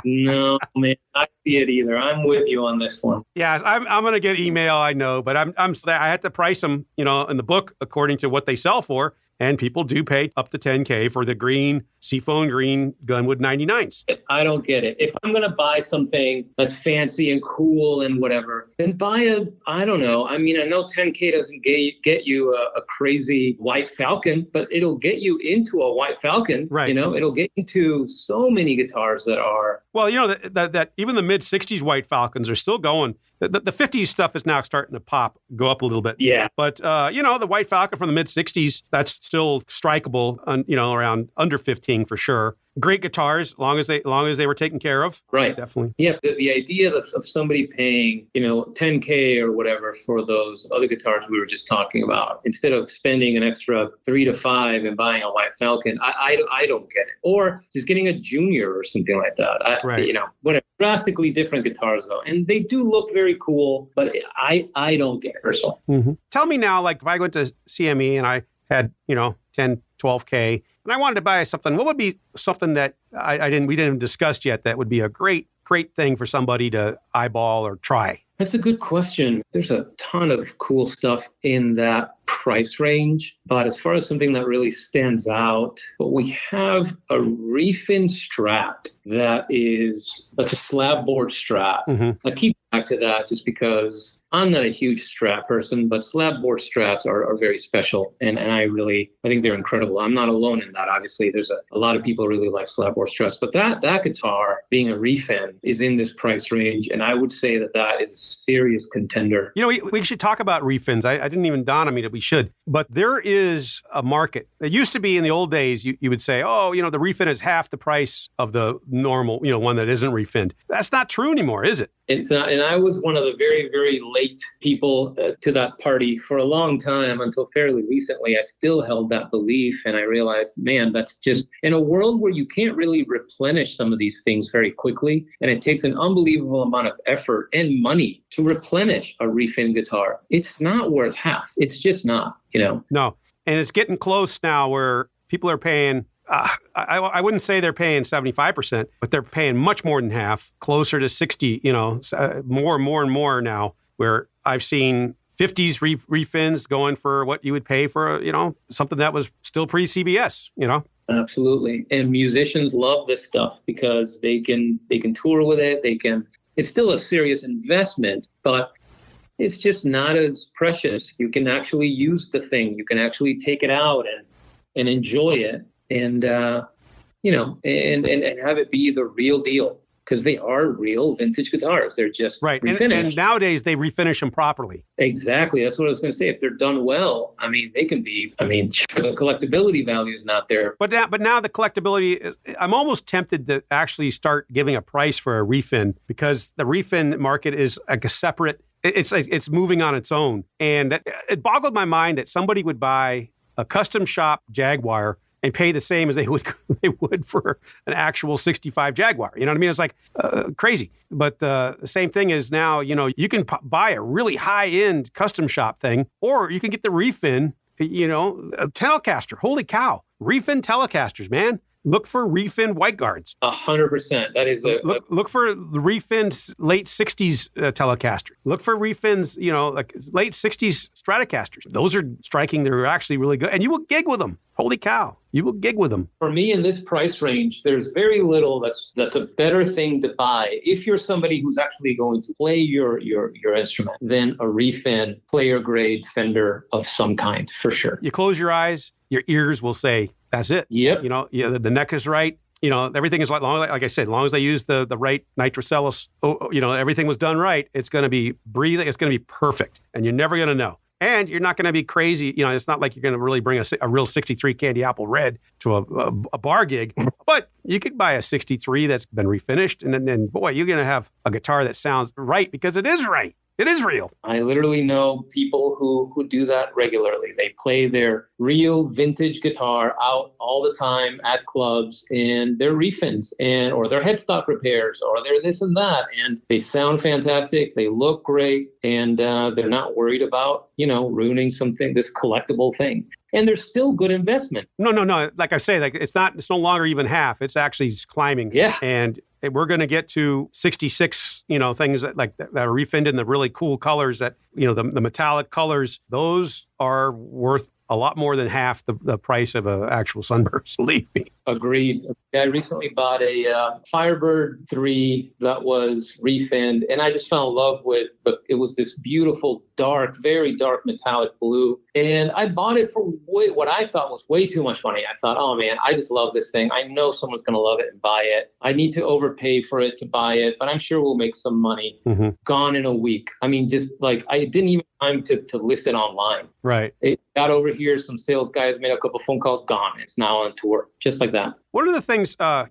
No, man, I see it either. I'm with you on this one. Yeah, I'm going to get email, I know, but I had to price them, in the book according to what they sell for. And people do pay up to $10K for the green, seafoam green Glenwood 99s. I don't get it. If I'm going to buy something that's fancy and cool and whatever, then buy I don't know. I mean, I know $10K doesn't get you a crazy White Falcon, but it'll get you into a White Falcon. Right. It'll get into so many guitars that are. Well, that even the mid 60s White Falcons are still going. The 50s stuff is now starting to go up a little bit. Yeah. But, the White Falcon from the mid 60s, that's still strikeable, around under 15 for sure. Great guitars, long as they were taken care of. Right. Definitely. Yeah. The idea of somebody paying, $10K or whatever for those other guitars we were just talking about, instead of spending an extra $3 to $5 and buying a White Falcon, I don't get it. Or just getting a Junior or something like that. Right. Whatever. Drastically different guitars though, and they do look very cool, but I don't get it personally. Mm-hmm. Tell me now, like if I went to CME and I had 10, 12K, and I wanted to buy something, what would be something that we didn't discuss yet that would be a great thing for somebody to eyeball or try? That's a good question. There's a ton of cool stuff in that price range, but as far as something that really stands out, we have a refin Strat that's a slab board Strat. Mm-hmm. I keep back to that just because I'm not a huge Strat person, but slab board Strats are very special, and I think they're incredible. I'm not alone in that. Obviously, there's a lot of people really like slab board Strats, but that guitar, being a refin, is in this price range, and I would say that is a serious contender. We should talk about refins. I didn't even dawn on me that we should. But there is a market. It used to be in the old days, you would say, oh, the refin is half the price of the normal, one that isn't refinned. That's not true anymore, is it? It's not, and I was one of the very, very late people to that party for a long time until fairly recently. I still held that belief, and I realized, man, that's just in a world where you can't really replenish some of these things very quickly, and it takes an unbelievable amount of effort and money to replenish a refin guitar. It's not worth half. It's just not, No, and it's getting close now where people are paying. I wouldn't say they're paying 75%, but they're paying much more than half, closer to 60, more and more now, where I've seen 50s refins going for what you would pay for, something that was still pre-CBS, Absolutely. And musicians love this stuff because they can tour with it. It's still a serious investment, but it's just not as precious. You can actually use the thing. You can actually take it out and enjoy it. And, and have it be the real deal, because they are real vintage guitars. They're just right. refinished. And nowadays they refinish them properly. Exactly. That's what I was going to say. If they're done well, they can be, the collectability value is not there. But now the collectability, I'm almost tempted to actually start giving a price for a refin, because the refin market is like a separate, it's moving on its own. And it boggled my mind that somebody would buy a custom shop Jaguar and pay the same as they would for an actual 65 Jaguar. You know what I mean? It's like crazy. But the same thing is now, you can buy a really high-end custom shop thing, or you can get the refin, a Telecaster. Holy cow. Refin Telecasters, man. Look for refin white guards. 100%. That is look for the refins late 60s Telecaster. Look for refins, like late 60s Stratocasters. Those are striking. They're actually really good. And you will gig with them. Holy cow. You will gig with them. For me, in this price range, there's very little that's a better thing to buy if you're somebody who's actually going to play your instrument than a refin player grade Fender of some kind, for sure. You close your eyes, your ears will say, that's it. Yep. The neck is right. Everything is like I said, as long as I use the right nitrocellus, everything was done right. It's going to be breathing. It's going to be perfect. And you're never going to know. And you're not going to be crazy. It's not like you're going to really bring a real 63 Candy Apple Red to a bar gig. But you could buy a 63 that's been refinished. And then, boy, you're going to have a guitar that sounds right, because it is right. It is real. I literally know people who do that regularly. They play their real vintage guitar out all the time at clubs, and they're refins or their headstock repairs, or they're this and that. And they sound fantastic. They look great. And they're not worried about, ruining something, this collectible thing. And they're still good investment. No. Like I say, it's no longer even half. It's actually climbing. Yeah. And we're going to get to 66, things that are refinned in the really cool colors that, the metallic colors. Those are worth a lot more than half the price of an actual Sunburst, believe me. Agreed. I recently bought a Firebird 3 that was refinned, and I just fell in love with it was this beautiful, dark, very dark metallic blue. And I bought it for what I thought was way too much money. I thought, oh man, I just love this thing. I know someone's going to love it and buy it. I need to overpay for it to buy it, but I'm sure we'll make some money. Mm-hmm. Gone in a week. Just like I didn't even have time to list it online. Right. It got over here. Some sales guys made a couple phone calls. Gone. It's now on tour. Just like that. One of the things, a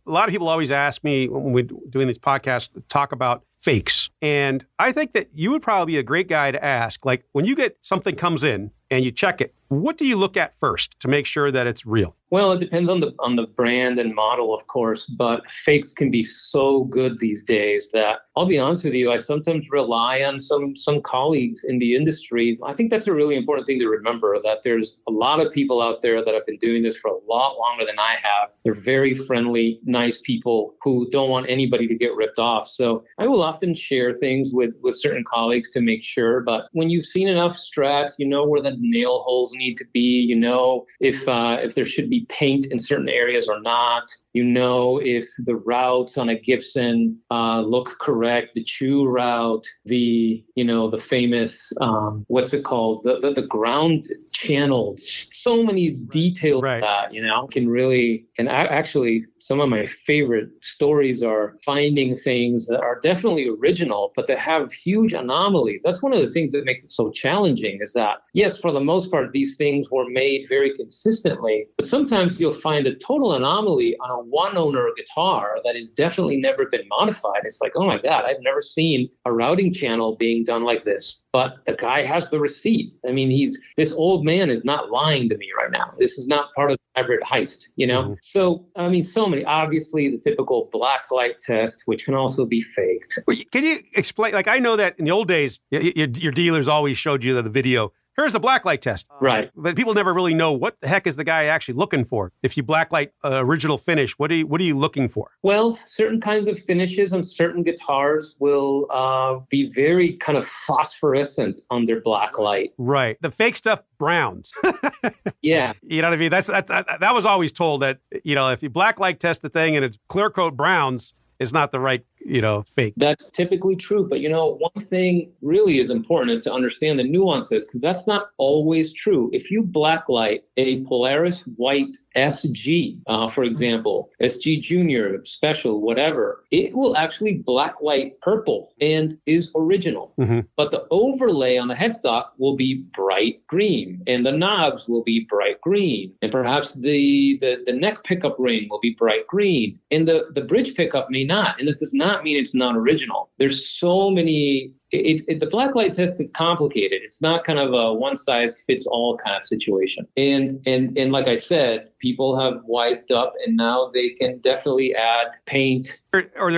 lot of people always ask me when we're doing these podcasts, talk about fakes. And I think that you would probably be a great guy to ask, like when you get something comes in and you check it, what do you look at first to make sure that it's real? Well, it depends on the brand and model, of course, but fakes can be so good these days that I'll be honest with you, I sometimes rely on some colleagues in the industry. I think that's a really important thing to remember, that there's a lot of people out there that have been doing this for a lot longer than I have. They're very friendly, nice people who don't want anybody to get ripped off. So I will often share things with certain colleagues to make sure. But when you've seen enough Strats, you know where the nail holes need to be. You know if there should be paint in certain areas or not. You know if the routes on a Gibson look correct, the chew route, the famous what's it called, the ground channels. So many details right. That can really, and actually some of my favorite stories are finding things that are definitely original, but that have huge anomalies. That's one of the things that makes it so challenging, is that, yes, for the most part, these things were made very consistently, but sometimes you'll find a total anomaly on a one-owner guitar that has definitely never been modified. It's like, oh my God, I've never seen a routing channel being done like this. But the guy has the receipt. I mean, this old man is not lying to me right now. This is not part of the Everett heist, you know? Mm-hmm. So, I mean, so many, obviously the typical black light test, which can also be faked. Can you explain, like, I know that in the old days, your dealers always showed you the video. Here's the blacklight test. Right. But people never really know what the heck is the guy actually looking for. If you blacklight original finish, what are you looking for? Well, certain kinds of finishes on certain guitars will be very kind of phosphorescent under blacklight. Right. The fake stuff browns. Yeah. You know what I mean? That was always told that, you know, if you blacklight test the thing and it's clear coat browns, it's not the right, you know, fake. That's typically true. But, you know, one thing really is important is to understand the nuances, because that's not always true. If you blacklight a Polaris white SG, for example, SG Junior, Special, whatever, it will actually blacklight purple and is original. Mm-hmm. But the overlay on the headstock will be bright green, and the knobs will be bright green, and perhaps the neck pickup ring will be bright green, and the bridge pickup may not. And that does not mean it's not original. There's so many. The blacklight test is complicated. It's not kind of a one-size-fits-all kind of situation. And like I said, people have wised up, and now they can definitely add paint. Or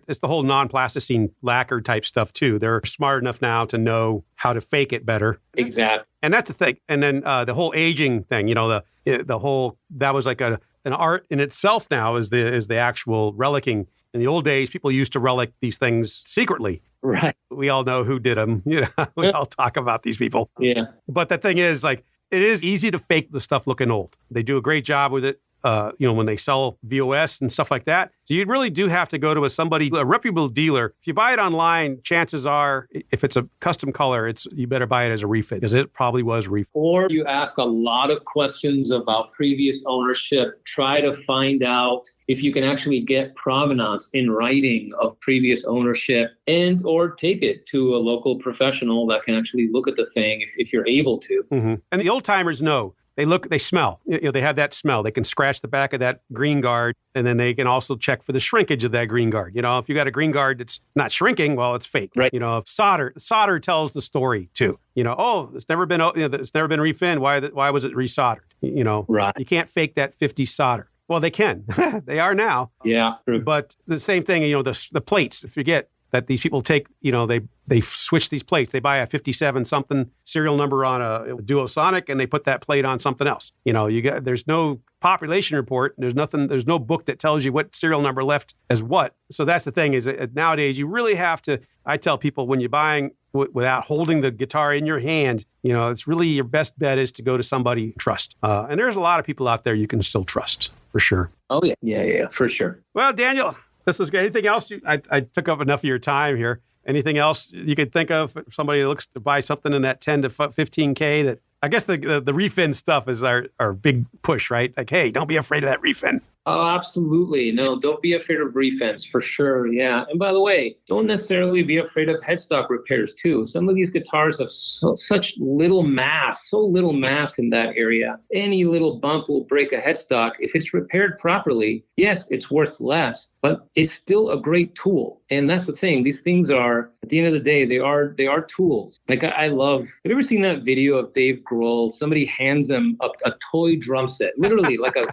it's the whole non-plasticine lacquer type stuff too. They're smart enough now to know how to fake it better. Exactly. And that's the thing. And then the whole aging thing, you know, the whole, that was like an art in itself now is the actual relicking. In the old days, people used to relic these things secretly. Right. We all know who did them. You know, we all talk about these people. Yeah. But the thing is, like, it is easy to fake the stuff looking old. They do a great job with it. You know, when they sell VOS and stuff like that. So you really do have to go to a reputable dealer. If you buy it online, chances are, if it's a custom color, you better buy it as a refit, because it probably was refit. Or you ask a lot of questions about previous ownership. Try to find out if you can actually get provenance in writing of previous ownership, and or take it to a local professional that can actually look at the thing if you're able to. Mm-hmm. And the old timers know. They smell. You know, they have that smell. They can scratch the back of that green guard, and then they can also check for the shrinkage of that green guard. You know, if you got a green guard that's not shrinking, well, it's fake. Right. You know, solder tells the story too. You know, oh, it's never been refinned. Why was it resoldered? You know, right. You can't fake that 50 solder. Well, they can. They are now. Yeah, true. But the same thing. You know, the plates. If you get that, these people take. You know, they switch these plates. They buy a 57 something serial number on a Duosonic, and they put that plate on something else. You know, there's no population report. There's no book that tells you what serial number left as what. So that's the thing, is nowadays you really have to, I tell people, when you're buying without holding the guitar in your hand, you know, it's really your best bet is to go to somebody you trust. And there's a lot of people out there you can still trust, for sure. Oh, yeah. Yeah, for sure. Well, Daniel, this was good. Anything else? I took up enough of your time here. Anything else you could think of? If somebody looks to buy something in that 10 to 15K, that I guess the refin stuff is our big push, right? Like, hey, don't be afraid of that refin. Oh, absolutely. No, don't be afraid of refins, for sure. Yeah. And by the way, don't necessarily be afraid of headstock repairs too. Some of these guitars have such little mass in that area. Any little bump will break a headstock. If it's repaired properly, yes, it's worth less, but it's still a great tool. And that's the thing. These things are, at the end of the day, they are tools. Like I love, have you ever seen that video of Dave Grohl? Somebody hands him a toy drum set, literally like a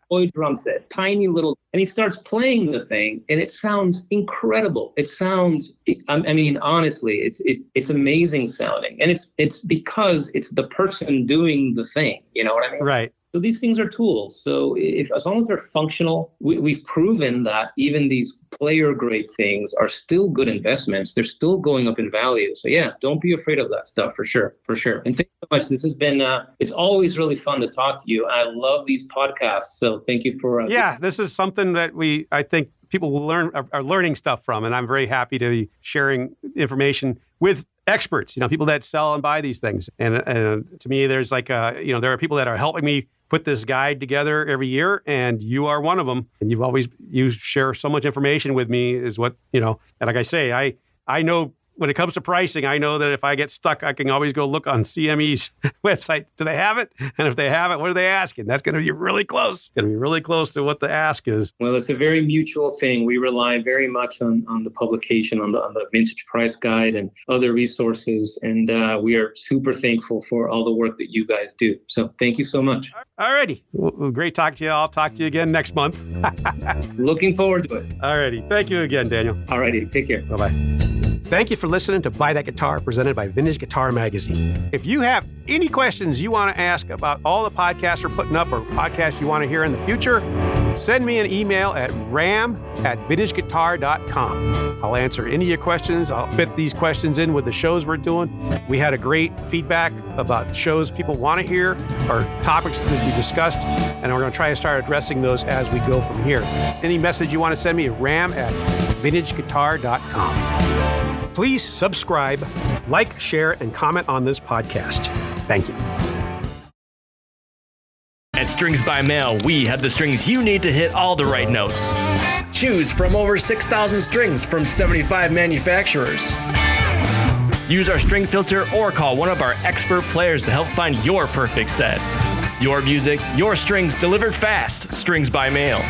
toy drum set. Tiny little, and he starts playing the thing, and it sounds incredible. It sounds, I mean, honestly, it's amazing sounding, and it's because it's the person doing the thing. You know what I mean? Right. So these things are tools. So as long as they're functional, we've proven that even these player grade things are still good investments. They're still going up in value. So yeah, don't be afraid of that stuff, for sure. And thank you so much. This has been, it's always really fun to talk to you. I love these podcasts. So thank you for. Yeah, this is something that I think people will are learning stuff from. And I'm very happy to be sharing information with experts, you know, people that sell and buy these things. And to me, there's like, you know, there are people that are helping me put this guide together every year, and you are one of them. And you share so much information with me is what, and like I say, I know when it comes to pricing, I know that if I get stuck, I can always go look on CME's website. Do they have it? And if they have it, what are they asking? That's going to be really close. It's going to be really close to what the ask is. Well, it's a very mutual thing. We rely very much on the publication, on the vintage price guide and other resources. And we are super thankful for all the work that you guys do. So thank you so much. All righty. Well, great talking to you. I'll talk to you again next month. Looking forward to it. All righty. Thank you again, Daniel. All righty. Take care. Bye-bye. Thank you for listening to Buy That Guitar, presented by Vintage Guitar Magazine. If you have any questions you want to ask about all the podcasts we're putting up or podcasts you want to hear in the future, send me an email at ram@vintageguitar.com. I'll answer any of your questions. I'll fit these questions in with the shows we're doing. We had a great feedback about shows people want to hear or topics that we discussed, and we're going to try to start addressing those as we go from here. Any message you want to send me, ram@vintageguitar.com. Please subscribe, like, share, and comment on this podcast. Thank you. At Strings by Mail, we have the strings you need to hit all the right notes. Choose from over 6,000 strings from 75 manufacturers. Use our string filter or call one of our expert players to help find your perfect set. Your music, your strings delivered fast. Strings by Mail.